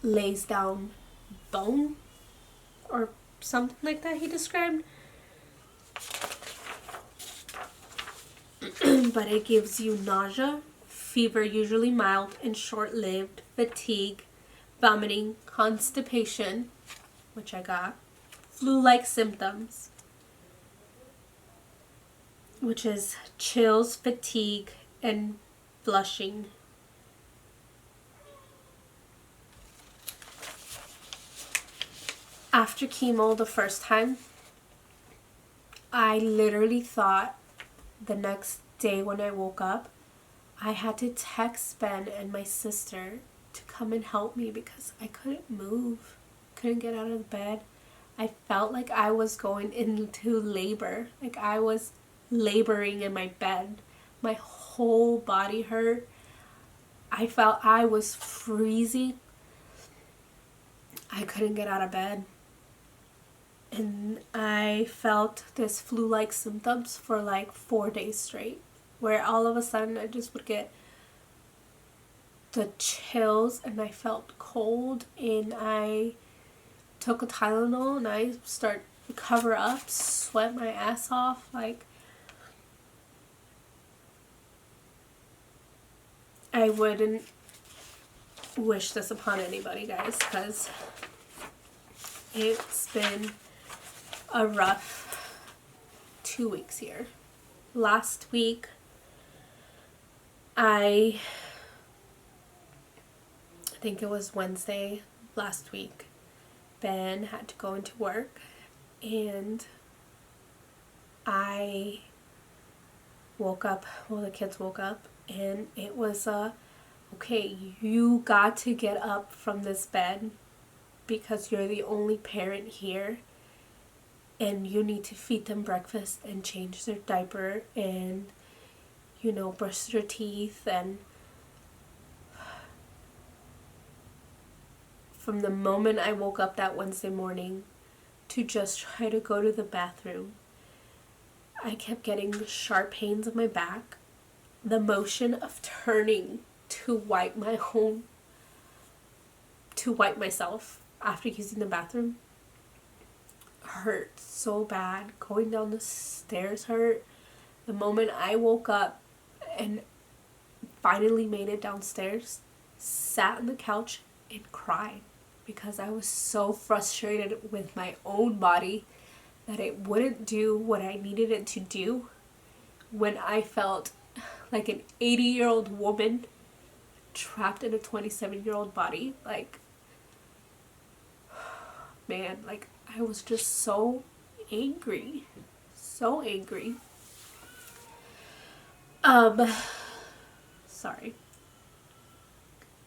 lays down bone or something like that, he described. But it gives you nausea, fever, usually mild and short-lived, fatigue, vomiting, constipation, which I got, flu-like symptoms, which is chills, fatigue, and flushing. After chemo the first time, I literally thought the next day when I woke up, I had to text Ben and my sister to come and help me because I couldn't move, couldn't get out of bed. I felt like I was going into labor, like I was laboring in my bed. My whole body hurt. I felt I was freezing. I couldn't get out of bed. And I felt this flu-like symptoms for like 4 days straight, where all of a sudden I just would get the chills and I felt cold, and I took a Tylenol and I start to cover up, sweat my ass off. Like, I wouldn't wish this upon anybody, guys, because it's been a rough 2 weeks here. Last week, I think it was Wednesday last week, Ben had to go into work, and I woke up, well, the kids woke up, and it was okay, you got to get up from this bed because you're the only parent here, and you need to feed them breakfast and change their diaper and, you know, brush their teeth. And from the moment I woke up that Wednesday morning to just try to go to the bathroom, I kept getting sharp pains in my back. The motion of turning to wipe myself after using the bathroom hurt so bad. Going down the stairs hurt. The moment I woke up and finally made it downstairs, sat on the couch and cried because I was so frustrated with my own body that it wouldn't do what I needed it to do when I felt like an 80-year-old woman trapped in a 27-year-old body. Like, man, like, I was just so angry. So angry. Sorry.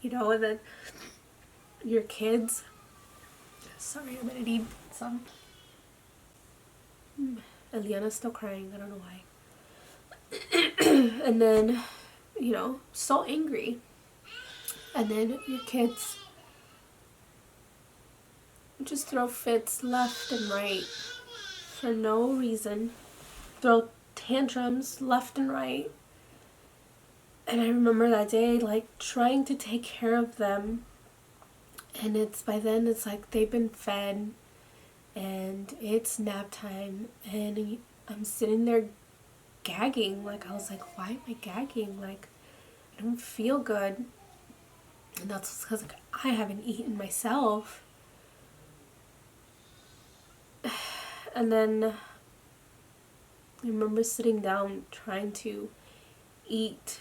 You know, and then your kids. Sorry, I'm gonna need some. Eliana's still crying. I don't know why. And then, you know, so angry. And then your kids just throw fits left and right for no reason. Throw tantrums left and right. And I remember that day, like, trying to take care of them. And by then it's like they've been fed and it's nap time. And I'm sitting there gagging. Like, I was like, why am I gagging? Like, I don't feel good. And that's because, like, I haven't eaten myself. And then I remember sitting down trying to eat.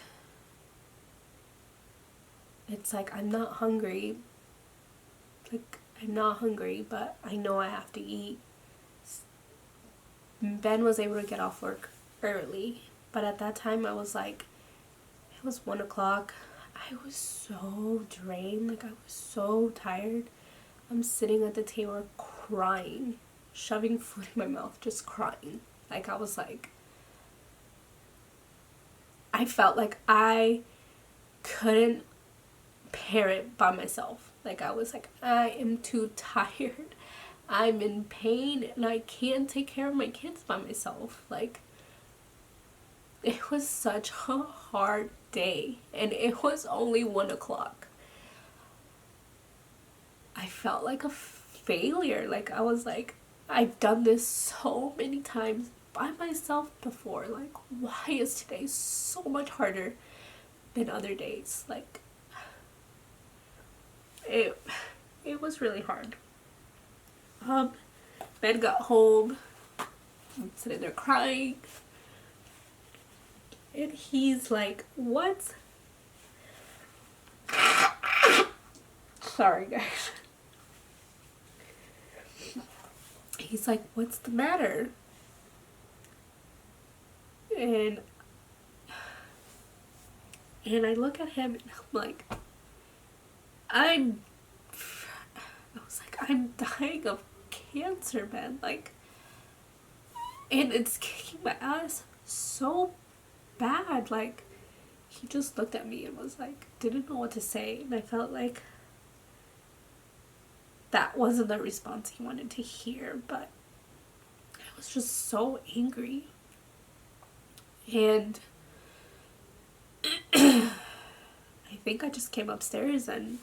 It's like, I'm not hungry. Like, I'm not hungry, but I know I have to eat. Ben was able to get off work early, but at that time I was like, it was 1 o'clock. I was so drained. Like, I was so tired. I'm sitting at the table crying, shoving food in my mouth, just crying. Like, I was like, I felt like I couldn't parent by myself. Like, I was like, I am too tired. I'm in pain and I can't take care of my kids by myself. Like, it was such a hard day, and it was only 1 o'clock. felt like a failure. Like, I was like, I've done this so many times by myself before. Like, why is today so much harder than other days? Like, it was really hard. Ben got home. I'm sitting there crying. And he's like, what? Sorry, guys. He's like, what's the matter? And I look at him and I'm like, I was like, I'm dying of cancer, man. Like, and it's kicking my ass so bad. Like, he just looked at me and was like, didn't know what to say. And I felt like that wasn't the response he wanted to hear, but I was just so angry. And I think I just came upstairs and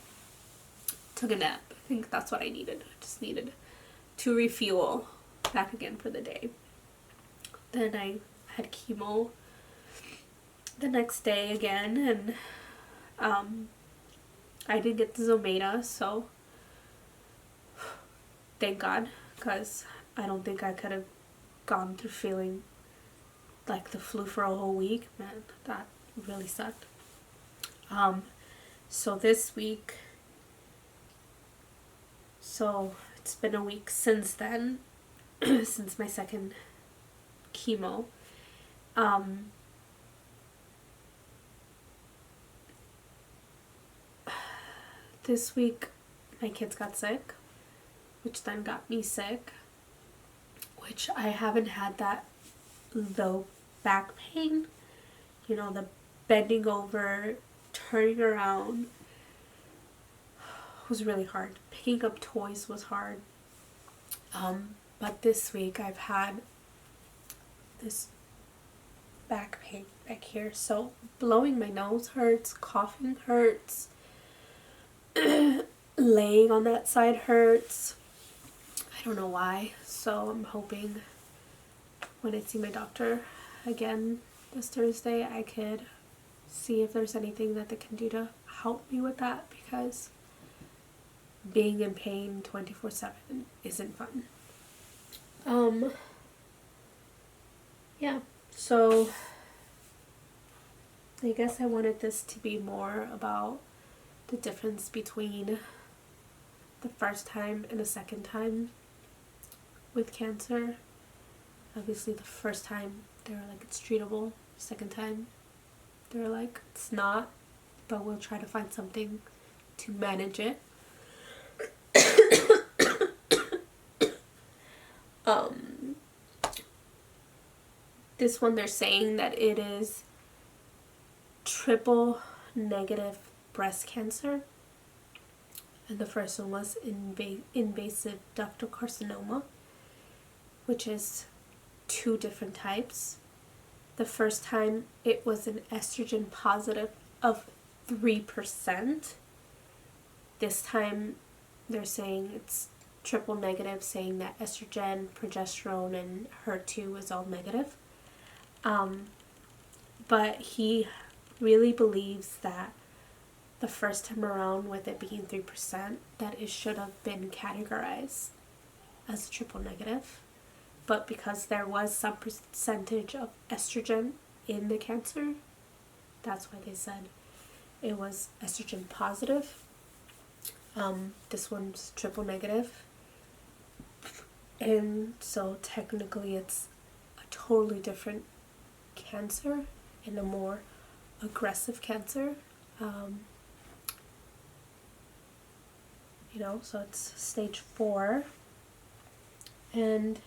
took a nap. I think that's what I needed. I just needed to refuel back again for the day. Then I had chemo the next day again, and I did get the Zometa, so thank God, because I don't think I could have gone through feeling like the flu for a whole week. Man, that really sucked. So this week, so it's been a week since then, since my second chemo. This week my kids got sick, which then got me sick, which I haven't had that low back pain, you know, the bending over, turning around was really hard. Picking up toys was hard. But this week I've had this back pain back here, so blowing my nose hurts, coughing hurts, laying on that side hurts. I don't know why, so I'm hoping when I see my doctor again this Thursday I could see if there's anything that they can do to help me with that, because being in pain 24/7 isn't fun. Yeah, so I guess I wanted this to be more about the difference between the first time and the second time with cancer. Obviously the first time they were like, it's treatable. Second time they were like, it's not, but we'll try to find something to manage it. This one they're saying that it is triple negative breast cancer, and the first one was invasive ductal carcinoma, which is 2 different types. The first time it was an estrogen positive of 3%. This time they're saying it's triple negative, saying that estrogen, progesterone, and HER2 is all negative. But he really believes that the first time around, with it being 3%, that it should have been categorized as a triple negative. But because there was some percentage of estrogen in the cancer, that's why they said it was estrogen positive. This one's triple negative. And so technically it's a totally different cancer and a more aggressive cancer. So it's stage 4. And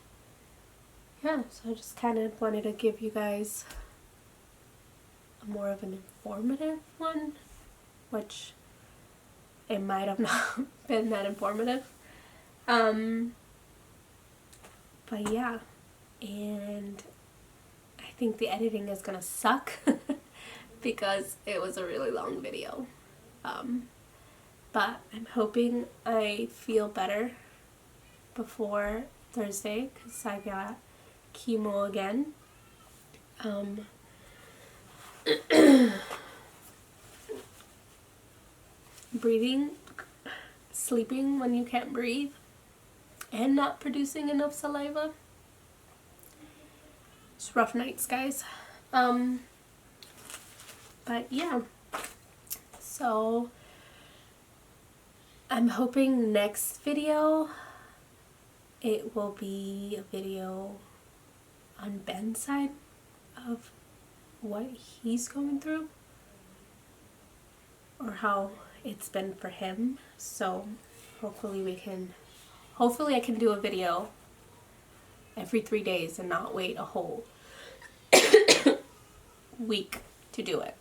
yeah, so I just kind of wanted to give you guys more of an informative one, which it might have not been that informative. But yeah, and I think the editing is gonna suck because it was a really long video. But I'm hoping I feel better before Thursday because I got chemo again. Breathing, sleeping when you can't breathe, and not producing enough saliva. It's rough nights, guys. But yeah, so I'm hoping next video it will be a video on Ben's side of what he's going through or how it's been for him. So hopefully I can do a video every 3 days and not wait a whole week to do it.